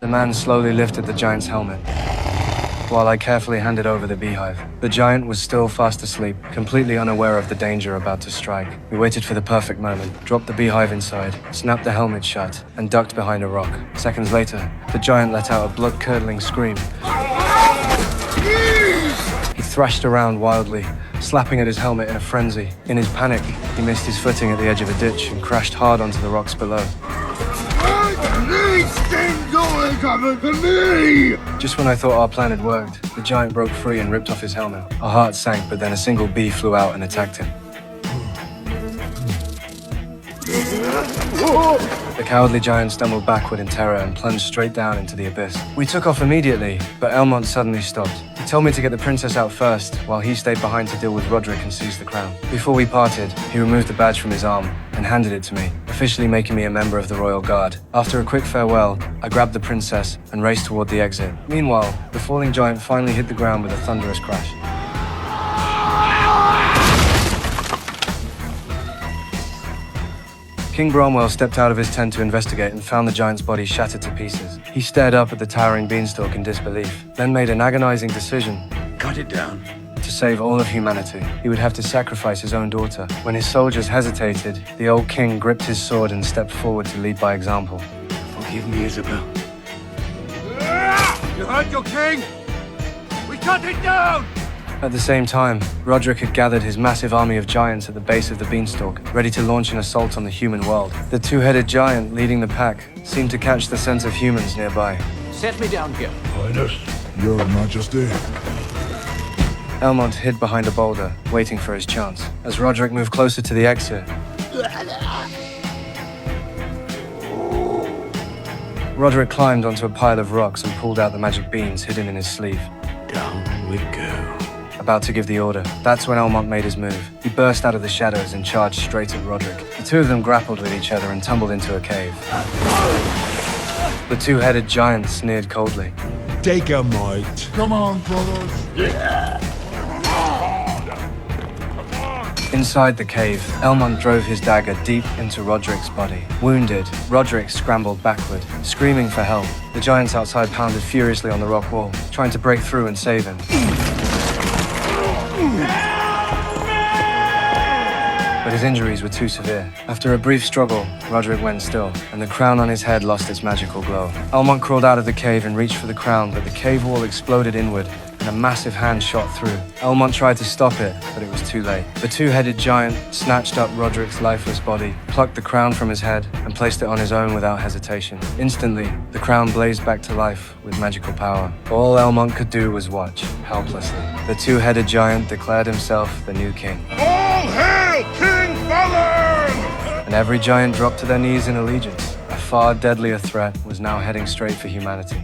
The man slowly lifted the giant's helmet, while I carefully handed over the beehive. The giant was still fast asleep, completely unaware of the danger about to strike. We waited for the perfect moment, dropped the beehive inside, snapped the helmet shut, and ducked behind a rock. Seconds later, the giant let out a blood-curdling scream. He thrashed around wildly, slapping at his helmet in a frenzy. In his panic, he missed his footing at the edge of a ditch and crashed hard onto the rocks below. Just when I thought our plan had worked, the giant broke free and ripped off his helmet. Our hearts sank, but then a single bee flew out and attacked him. The cowardly giant stumbled backward in terror and plunged straight down into the abyss. We took off immediately, but Elmont suddenly stopped. He told me to get the princess out first, while he stayed behind to deal with Roderick and seize the crown. Before we parted, he removed the badge from his arm and handed it to me, officially making me a member of the Royal Guard. After a quick farewell, I grabbed the princess and raced toward the exit. Meanwhile, the falling giant finally hit the ground with a thunderous crash. King Bromwell stepped out of his tent to investigate and found the giant's body shattered to pieces. He stared up at the towering beanstalk in disbelief, then made an agonizing decision. Cut it down. To save all of humanity, he would have to sacrifice his own daughter. When his soldiers hesitated, the old king gripped his sword and stepped forward to lead by example. Forgive me, Isabel. You heard your king? We cut it down! At the same time, Roderick had gathered his massive army of giants at the base of the beanstalk, ready to launch an assault on the human world. The two-headed giant leading the pack seemed to catch the scent of humans nearby. Set me down here. Highness, Your Majesty. Elmont hid behind a boulder, waiting for his chance. As Roderick moved closer to the exit, Roderick climbed onto a pile of rocks and pulled out the magic beans hidden in his sleeve. Down we go. About to give the order, that's when Elmont made his move. He burst out of the shadows and charged straight at Roderick. The two of them grappled with each other and tumbled into a cave. The two-headed giant sneered coldly. Take a mite. Come on, brothers. Inside the cave, Elmont drove his dagger deep into Roderick's body. Wounded, Roderick scrambled backward, screaming for help. The giants outside pounded furiously on the rock wall, trying to break through and save him. But his injuries were too severe. After a brief struggle, Roderick went still, and the crown on his head lost its magical glow. Elmont crawled out of the cave and reached for the crown, but the cave wall exploded inward, and a massive hand shot through. Elmont tried to stop it, but it was too late. The two-headed giant snatched up Roderick's lifeless body, plucked the crown from his head, and placed it on his own without hesitation. Instantly, the crown blazed back to life with magical power. All Elmont could do was watch, helplessly. The two-headed giant declared himself the new king. All hail King Balin! And every giant dropped to their knees in allegiance. A far deadlier threat was now heading straight for humanity.